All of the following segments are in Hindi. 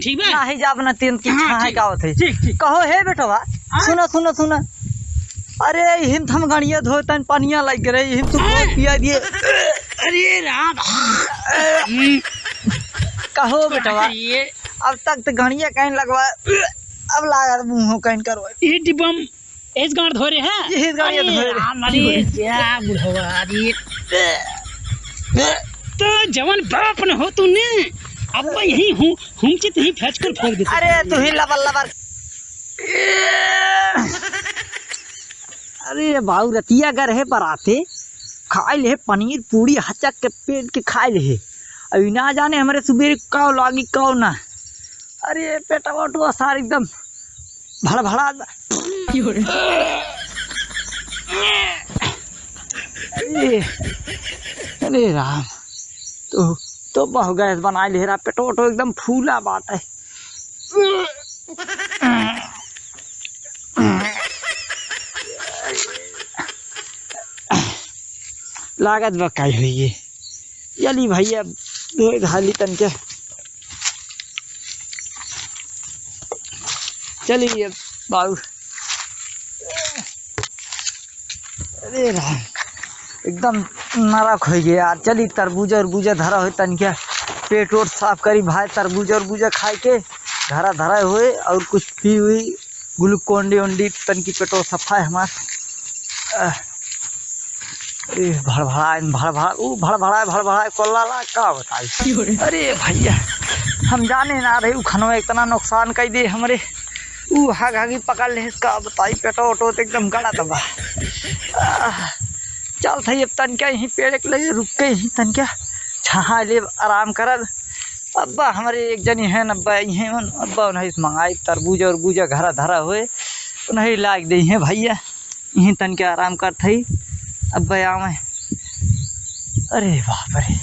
ठीक बा नाही जाब ना तीन की हाँ, छाहे ठीक। का होथे ठीक ठीक कहो हे बेटवा सुनो अरे हिम थम गणिया धोतन पनिया लग रही हिम तू हाँ। पिया दिए अरे राम कहो बेटवा ये अब तक तो गणिया कहीं लगवा अब लागा मुंह कहीं करवा डिब्बम एस गांड धोरे है ये गाड़िया धोरे राम अरे क्या बुढ़वा अरे तो जवान बाप न हो तूने अब मैं यही हूँ चित ही फेंच कर फेंक देता अरे तू ही लबर अरे बाऊ रतिया घर है बराते खाए ले पनीर पूरी हचक के पेट के खाए ले अभी ना जाने हमारे सुबह कौ लागी कौ ना अरे पेटा वटुआ सार एकदम भड़ भड़ा अरे राम तो बहु गैस बना ले रहा पेटो वटो एकदम फूला बात है लागत बकाई हुई है चली भैया दो धाली तन के चलिए बाबू अरे राम एकदम नरक हो गया यार चली तरबूजा धरा हो तन क्या पेट वोट साफ करी भाई तरबूजा खाए के धरा हुए और कुछ पी हुई ग्लूकोन डी तन की पेटो सफाई हमार भड़भड़ा कोल्ला का बताई अरे भैया हम जाने ना रहे खनवा इतना नुकसान कर दे हमारे हागी पकड़ ले का बताई पेटो ओटो तो एकदम गड़ा दबा चल थी अब तन क्या यहीं पेड़ के लगे रुक के यहीं तन क्या छहा ले आराम कर अब्बा हमारे एक जनी है अब्बा यहीं अब्बा उन्हें मंगाई तरबूजा घरा धरा हुए उन्हें लाग दी है भैया यहीं तन के आराम कर थी अब आवे अरे बाप रे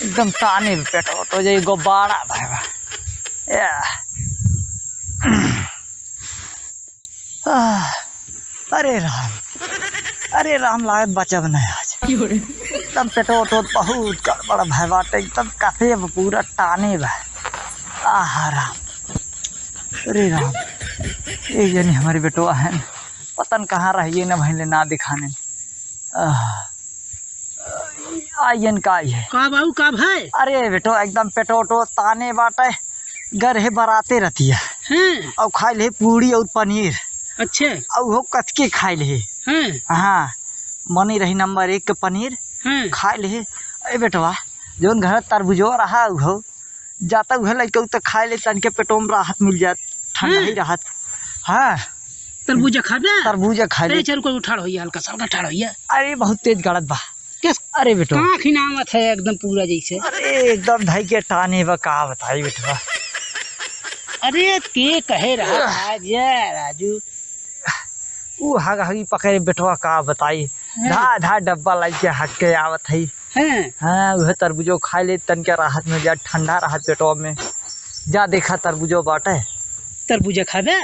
एकदम ताने पेट तो जाए गुब्बारा भाई अरे राम लागत बचब नहीं आज एकदम पेटो बहुत गड़बड़ भाई बाटे एकदम कथे पूरा टाने भाई राम अरे राम एक जनी हमारे बेटो है पतन कहाँ रहिए न भैले ना दिखाने आयन का है का बाबू का भाई अरे बेटो एकदम पेटो ताने बाटे घर है बराते रहती है हैं और खाए ले पूरी और पनीर अच्छा और वो कचके खाए ले हैं हाँ मनी रही नंबर 1 के पनीर हैं खाए ले अरे बेटवा जोन घर तरबूजो रहा हो जाता हुआ लड़के तो खाए ले तन के पेटो में राहत मिल जात ठंडा ही राहत हाँ तरबूजा खाबे तरबूजा खा ले चल कोई उठाड़ होइए हल्का सा उठाड़ होइए अरे बहुत तेज गड़त बा किस अरे बेटो कहाँ खिनावत है एकदम पूरा जैसे अरे एकदम धाई के टाने बा का बताई बेटवा अरे के कहे रहा राजू हागी पकड़े बेटवा का बताई धा डब्बा लाइक के हक के आवत है हैं हाँ वह तरबूजो खा ले तन के राहत में जा ठंडा राहत पेटवा में जा देखा तरबूजो बाटे तरबूजा खाबे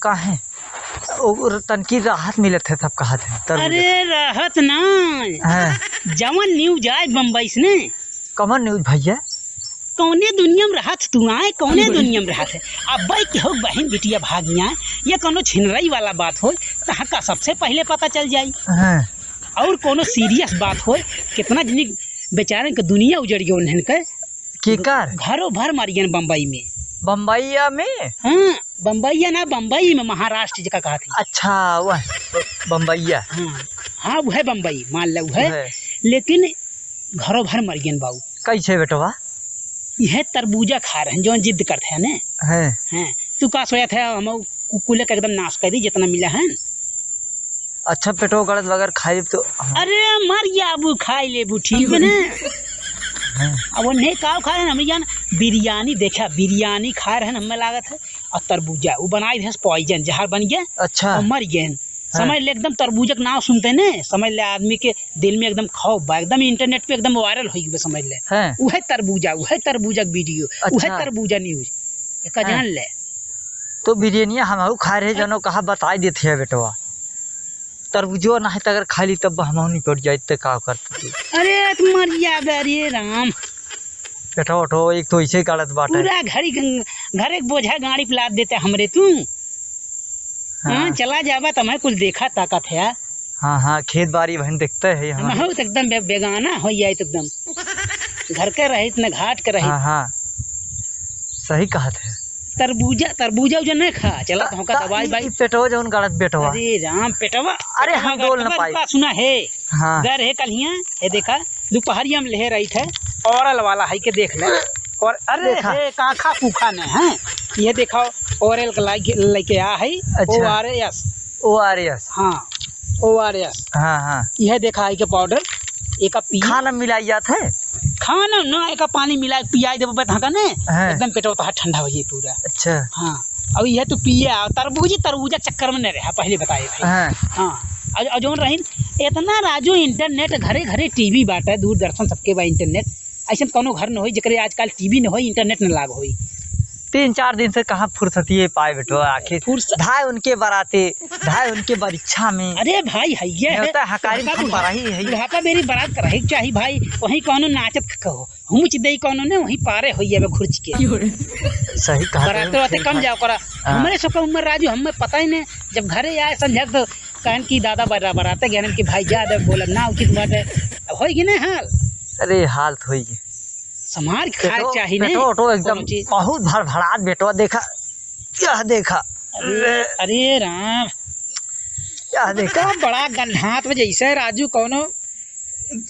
काहे तन की राहत मिलत है सब कहा थे अरे राहत ना जवन न्यूज आए बम्बई से ने कमर न्यूज भैया कौने दुनिया में रहत तू आए कौने दुनिया में रहत है अब भाई के हो बहन बिटिया भागिया या कोनो छिनरई वाला बात हो तहाँ का सबसे पहले पता चल जाई और कोनो सीरियस बात हो कितना जनी बेचारे के दुनिया उजड़ गई उन्हन के कर घरों भर मारियन बम्बई में बम्बईया में हाँ बम्बईया ना बम्बई में महाराष्ट्र जगह कहा थी अच्छा वह बम्बईया हाँ वो है बम्बई मान लो है लेकिन घरों भर मरियन बाबू कैसे बेटवा यह तरबूजा खा रहे हैं जो जिद करते हैं ना हैं तू का सोया था हम कुकुले का एकदम नाश कर दी जितना मिला है अच्छा पेटो गलत वगैरह खाए तो अरे मर गया अब खाई ले ठीक है ना अब वो नहीं काव खा रहे हैं हम जान बिरयानी देखा बिरयानी खा रहे हैं हमें लागत है और तरबूजा वो बनाई थे पॉइजन जहर बन गया अच्छा और मर गए समझ ले एकदम तरबूजा का नाम सुनते ने समझ ले आदमी के दिल में एकदम खौफ बा एकदम इंटरनेट पे एकदम वायरल हो गई समझ ले वह तरबूजा वीडियो वह तरबूजा न्यूज का जान ले तो बिरयानी हम खा रहे जनो कहा बताई देते है बेटवा तरबूजो नहीं तो अगर खाली तब हम निपट जाए तो का करते। अरे तुम्हार याद अरे राम बैठो उठो, एक तो ऐसे काटत बाटे पूरा घर एक बोझा गाड़ी पे लाद देते हमरे तू। हाँ चला जावा तो मैं कुछ देखा ताकत है। हाँ हाँ खेत बाड़ी बहन देखते है हम हो तो एकदम बेगाना हो जाए तो एकदम घर के रहित न घाट के रहित। हाँ हाँ सही कहा थे। तरबूजा जो नहीं खा चला तो का दवाई भाई पेटवा जौन गाड़त बेटवा। अरे राम पेटवा अरे हम बोल ना पाए सुना है। हाँ घर है कल ये देखा दोपहरिया में ले रही थे औरल वाला है के देख ले। और अरे हे काखा पूखा ने है ये देखो औरल का लेके आ है। ORS हाँ ORS हाँ हाँ यह देखा है के पाउडर एक पी खाना मिलाई जात है। खाना ना एक पानी मिला पिया देबो का ने एकदम पेटवा तो ठंडा हो जाए पूरा। अच्छा हाँ अब यह तो पिए तरबूजा चक्कर में नहीं रहा पहले बताए भाई। हाँ जो रही इतना राजू इंटरनेट घरे घरे टीवी बाटे दूरदर्शन सबके बा इंटरनेट ऐसा कोनो घर न हो जरे आजकल टीवी न हो इंटरनेट न लाग होई। 3-4 दिन से कहाँ फुर्सती पाए बेटो आखिर धाय उनके बराते धाय उनके परीक्षा में। अरे भाई है हकारी बुढ़ापा मेरी बारात कराही चाहिए भाई वही कोनो नाचत कहो हम दे कोनो ने वही पारे हो जावे घुर्च के। सही कहा बराते कम जाओ करा हमारे सबका उम्र राजू हमें पता ही नहीं जब घरे आए समझा तो कहन की दादा बराते ज्ञान की भाई जा बोला ना उचित बात है होगी ना हाल। अरे हाल तो होगी समार खाए चाहिए बेटो एकदम बहुत भड़भड़ात बेटो देखा यह देखा। अरे राम यह देखा बड़ा गन्हात में जैसे राजू कोनो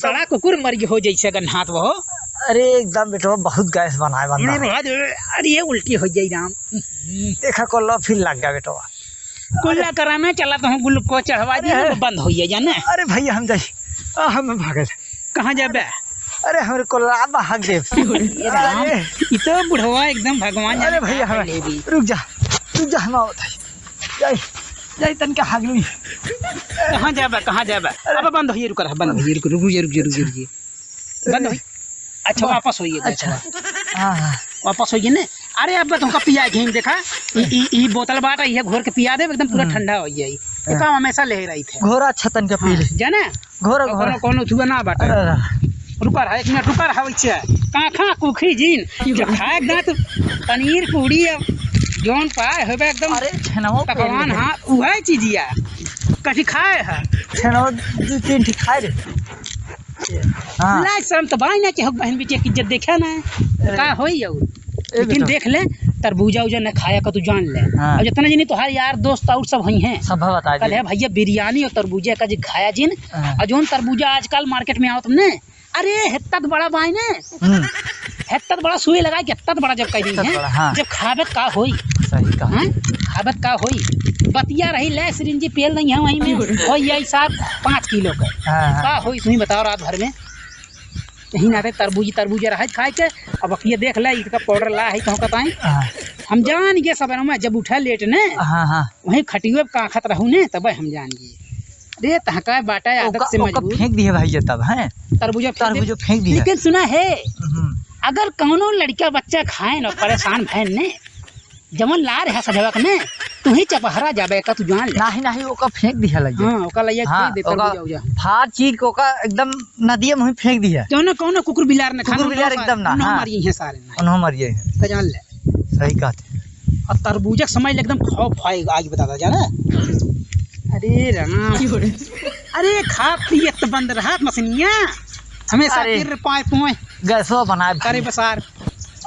बड़ा कुकुर मर हो जैसे गन्हात वो। अरे एकदम बेटो बहुत गैस बनाए बंदा। अरे ये उल्टी हो जाई राम देखा कोल्ला फिर लग गया बेटो कोल्ला कराना चला तो हम ग्लूकोज चढ़वा दिए बंद हो जाने। अरे भैया हम जाइए हम भागल कहाँ जाबे। अरे हमारे को भाग दे तो बुढ़वा एकदम भगवान। अरे भैया रुक जा हम जाई तन के हागली कहाँ जाबे अब बंद होइए रुक रुक बंद होई। अच्छा वापस होइए। अच्छा वापस होइए ने। अरे अब तुमका पिया घेम देखा ई बोतल बाटा ये घोर के पिया दे एकदम पूरा ठंडा हो जाई। का हमेशा ले रही थे घोरा छतन के पी ले जाने घोरा कोनो थुआ ना बाटा रुका रहा 1 मिनट रुका रहा बच्चा काखा कुखी जीन जो खाए ना तो पनीर पूड़ी जोन पाए होबे एकदम। अरे छनवा पकवान हाँ उहे चीजिया कथी खाए है छनवा 2-3 ठीक खाए रे। हां लाइक शर्म तो भाई ना के बहन बेटी की इज्जत देखा ना का होई और लेकिन देख ले तरबूजा उजा न खाया का तू जान ले। और जितना जनी तोहार यार दोस्त और सब हई हैं सब बता दे। कल है भैया बिरयानी और तरबूजा का जो खाया जिन और जोन तरबूजा आजकल मार्केट में आओ तुमने अरे हेत्ता बड़ा बाई ने हेत्ता बड़ा सुई लगा के हेत्ता बड़ा जब कह दी है जब खाबत का होई। सही कहा खाबत का होई बतिया रही ले सिरिंजी पेल नहीं है वहीं में होई यही साहब 5 किलो का होई तुम्हें बताओ रात भर में कहीं ना तरबूजा रहा खाए के। अब ये देख ले इसका पाउडर ला है कहूँ बताएं हम जान गए सब मैं जब उठा लेट ने वहीं खटियो का खत रहूँ ने तब हम जान गए। अरे तहका बाटा आदत से मजबूर फेंक दिए भाई तब है तरबूजा फेंक दिया। लेकिन सुना है अगर कौनो लड़का बच्चा खाए ना परेशान भैन ने जमन ला रहा सजवक ने तू ही चपहरा जाबे का तू जान ले नहीं ओका फेंक दिया लगे। हां ओका लइया फेंक दे तरबूजा फाड़ चीर को का एकदम नदी में फेंक दिया कौनो कुकुर बिलार ने खाना बिलार एकदम ना मारिए हैं सारे उन्हों मारिए तो जान ले। सही कहते और तरबूजा समय एकदम खौफ आग बता जाना। अरे राम अरे खा पिए तो बंद रहा मसनिया हमेशा फिर पाए पोए गैसो बनाए करे बसार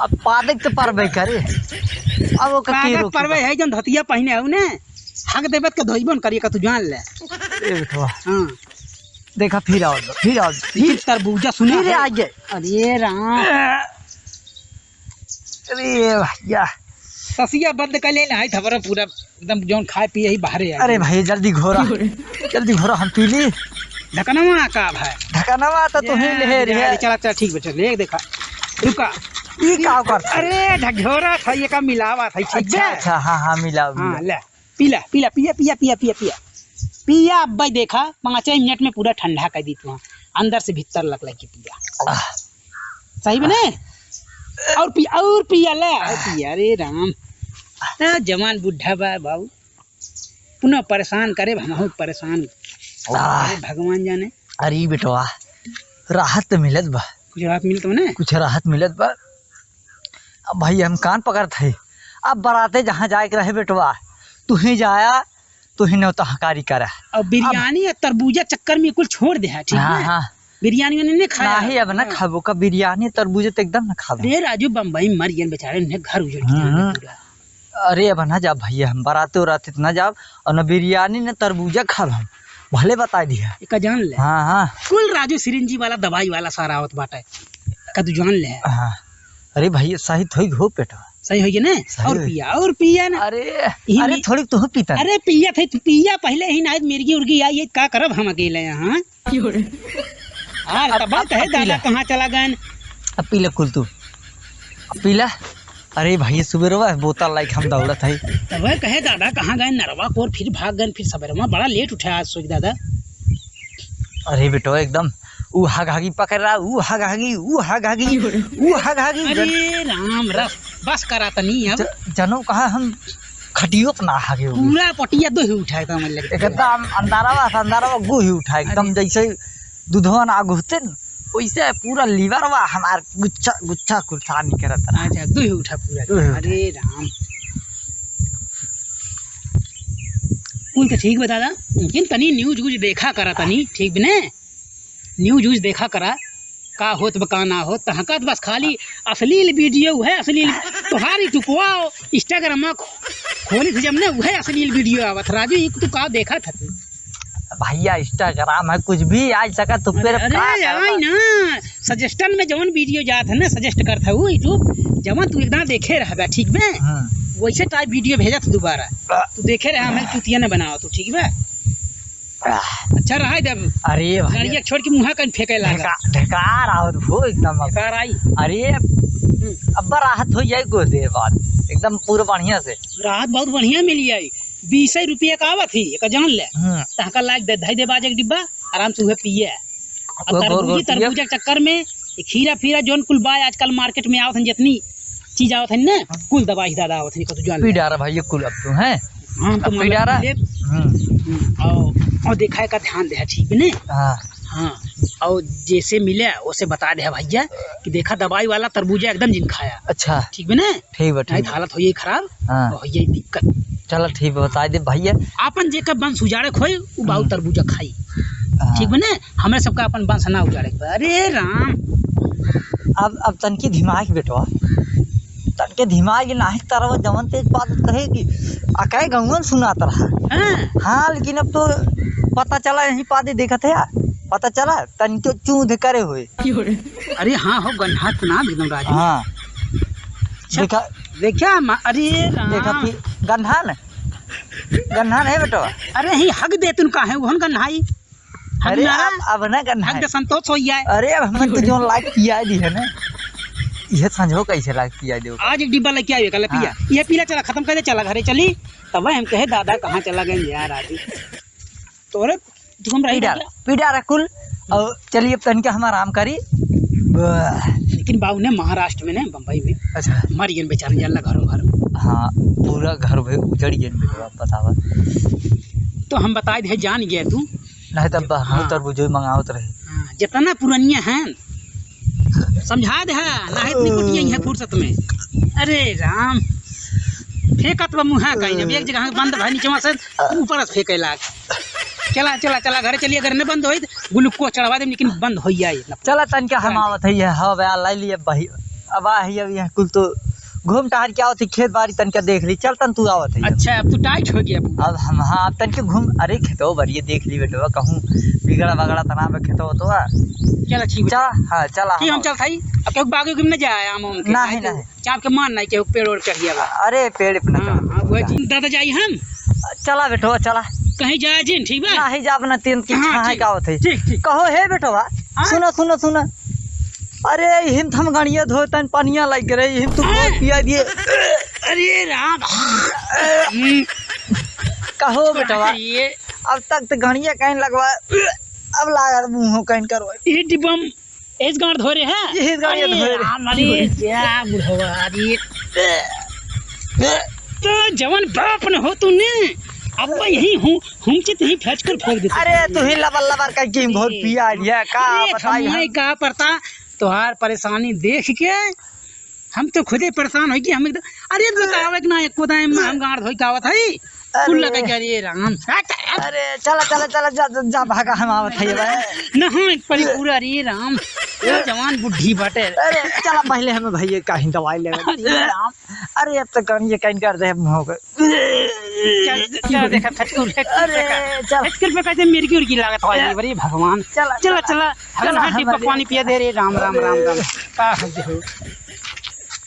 अब पादक तो परबे करे अब ओका के रोक परबे है जन धतिया पहिने हउ ने हक देबत के धोइबन करिए का तू जान ले। ए बेटवा हां देखा फिर तरबूजा सुना फिर आ गए। अरे राम अरे भैया ससिया बंद कर ले ना थबरा पूरा एकदम जोन खाए पिए ही बाहर आ। अरे भाई जल्दी घोरा हम पी ली ढकनवा का भाई ढकनवा तो तू ही ले रे चला ठीक बेटा ले देखा रुका ई का कर। अरे ढघोरा था ये का मिलावा था ठीक है। अच्छा हां मिला हां ले पिया अब भाई देखा 5 मिनट में पूरा ठंडा कर दी तू अंदर से भीतर लग के पिया सही बने और पिया ले पिया। अरे राम जवान बुढ़ा बा बाबू पुनः परेशान करे हम परेशान अरे भगवान जाने। अरे बेटवा राहत तो मिलत बा, कुछ राहत मिलत बने, कुछ राहत मिलत बा। अब भाई हम कान पकड़ थे, अब बराते जहाँ जाए के रहे बेटवा तू ही जाया, तू ही नौता हकारी करा। और बिरयानी और तरबूजा चक्कर में कुल छोड़ दे है, ठीक है? हाँ हाँ बिरयानी मैंने नहीं खाया। नहीं अब ना खाबो का बिरयानी तरबूजा तो एकदम ना खाबो। अरे राजू बम्बई मर गए बेचारे, उन्हें घर उजड़ गया पूरा। अरे अब ना जा भैया, हम बराते उराते ना जाब और न बिरयानी न तरबूजा खाब, हम भले बता दिया। का जान ले। हाँ हाँ कुल राजू सिरिंजी वाला दवाई वाला सारा आवत बाटे का तू जान ले। हाँ अरे भैया सही थोड़ी हो पेटवा, सही हो गया ना। और पिया ना। अरे अरे थोड़ी तू पीता। अरे पिया थे तू पिया पहले ही ना मिर्गी उर्गी आई है, का करब हम अकेले यहाँ। तब कहे दादा कहाँ चला गए। अब पीला कुल तू पीला। अरे भैया सुबह बोतल लाइक हम दौड़त है, तब कहे दादा कहाँ गए नरवा को, फिर भाग गए, फिर सवेरे बड़ा लेट उठा आज सोच दादा। अरे बेटो एकदम ऊ हागी पकड़ रहा, ऊ हागी ऊ हागी ऊ हागी। अरे राम रस बस करा तनी अब जनो कहा हम खटियो पे ना हागे पूरा पटिया दो ही उठाए था। मतलब एकदम अंधारा गो ही उठा, एकदम जैसे दूधवा ना घुसते वैसे पूरा लीवरवा हमार गुच्छा गुच्छा कुर्सा नहीं करता। अच्छा दो ही उठा पूरा। अरे राम कुल तो ठीक बता दा, लेकिन तनी न्यूज व्यूज देखा करा तनी, ठीक ने न्यूज व्यूज देखा करा का होत बका ना होत। तहका बस खाली अश्लील वीडियो है, अश्लील तुम्हारी टुकवाओ इंस्टाग्राम में खोली थी जब ने वह अश्लील वीडियो आवत। राजू ये तू का देखा था तू? भैया इंस्टाग्राम है कुछ भी आज सका तो फिर अरे आई ना सजेस्टन में जवन वीडियो जात है ना सजेस्ट करता है वो यूट्यूब जवन तू एकदम देखे रहा ठीक में वैसे टाइप वीडियो भेजा था दोबारा तू देखे रहा मैं चुतिया न बनाओ तू ठीक है। अच्छा रहा जब अरे गाड़िया छोड़ के मुँह कहीं फेंके लगा ढकार आवत हो एकदम ढकार आई। अरे अब राहत हो जाए कुछ देर बाद एकदम पूरा बढ़िया से राहत बहुत बढ़िया मिली आई। 20 रुपये का आवत थी एक जान ले तहका लाग दे धई दे बाजे के डिब्बा आराम से उहे पिए। तरबूजा चक्कर में खीरा फीरा जोन कुल बाय आजकल मार्केट में आवत जितनी चीज आवत है ना कुल दवाई दादा आवत है तू जान पी डारा भाई कुल अब तू है। हां तो पी डारा और देखा का ध्यान दे ठीक ने। हां और जैसे मिले उसे बता दे भैया कि देखा दवाई वाला तरबूजा एकदम जिन खाया। अच्छा ठीक है ना ठीक है ठीक हालत होई खराब हो ये दिक्कत। चलो ठीक है बता दे भैया अपन जेकर बंस उजाड़े खोई उ बाऊ तरबूजा खाई ठीक है ना हमें सबका अपन बंस ना उजाड़े। अरे राम अब तनकी दिमाग बेटवा तनके दिमाग नाही तरह जवन तेज बात कहे कि अकाय गंगन सुनाता रहा। हाँ लेकिन अब तो पता चला यहीं पादे देखा थे यार पता चला तनके चूंध करे हुए। अरे हाँ हो गन्हात नाम एकदम राजू। हाँ देखा देखा अरे देखा फिर गन्हान है बेटा। अरे ही हक दे तुम का है वो गन्हाई। अरे अब ना गन्हाई हक संतोष हो जाए। अरे अब हम तो जो लाइक किया दी है ना ये समझो कैसे लाइक किया दो आज एक डिब्बा लेके आइए कल पिया ये पीला चला खत्म कर दे चला घरे चली तब हम कहे दादा कहाँ चला गए यार आज तोरे तुम रही पीड़ा रकुल और चलिए तन के हम आराम करी। लेकिन बाबू ने महाराष्ट्र में ना बम्बई में अच्छा मर गए बेचारे जल्ला घरों घर। हाँ पूरा घर उजड़ गए बतावा तो हम बता दे जान गया तू नहीं तब हाँ तरबूजा मंगावत रहे जितना पुरानिया है समझा दे ना इतनी कुटिया है फुर्सत में। अरे राम फेंकत बा मुँह कहीं जब एक जगह बंद भाई नीचे से ऊपर से फेंके लाग चला चला चला घरे चलिए घर ने बंद हो ग्लूकोज चढ़वा दे लेकिन बंद हो जाए चला तन क्या हम आवत है हवा लाई लिए भाई अब आ कुल तो घूम टहर के आवत खेत बाड़ी तन क्या देख ली चल तन तू आवत है। अच्छा अब तू टाइट हो गया अब हम हाँ अब तन के घूम अरे खेतो बरिए देख ली बेटो कहूँ बिगड़ा बगड़ा तना में खेतो तो चल ठीक चला हाँ चला हम चल खाई अब क्यों बागी घूमने जाए आम नहीं नहीं चाप के मान नहीं के पेड़ ओड़ चढ़िएगा। अरे पेड़ पे दादा जाई हम चला बेटो चला कहीं जाए जिन ठीक है नहीं जाब ना तीन की छाए का होत है कहो हे बेटो सुनो सुनो सुनो अरे हिम थम गणिया धो तन पानिया लग रही हिम तू पिया दिए। अरे राम कहो बेटवा अब तक तो गणिया कहीं लगवा अब लागा मुंह कहीं करवा ये डिब्बम एज गांड धोरे है ये गाड़िया धोरे अरे क्या बुढ़वा अरे तो जवान बाप न हो तूने अब यही हूँ हमचित ही फेंच कर फेंक देते। अरे तू ही लबर लबर का गेम बहुत पिया लिया का बताई हमें का पड़ता तोहार परेशानी देख के हम तो खुदे परेशान हो कि हम एकदम अरे बतावे ना एको दाम हम गाड़ धोई कावत है कुल लगे के अरे राम अरे चला चला चला जा जा भागा हम आवत है भाई नहीं परी पूरा अरे राम ये जवान बुढ़ी बटे। अरे चला पहले हमें भैया कहीं दवाई ले राम। अरे अब तक ये कहीं कर दे हम हो गए। चल देखा फटकुर अरे चल फटकुर पे कैसे मिर्गी उर्गी लागत है बड़ी भगवान। चला चला चला हलन हाथी को पानी पिया दे रे राम राम राम राम का हो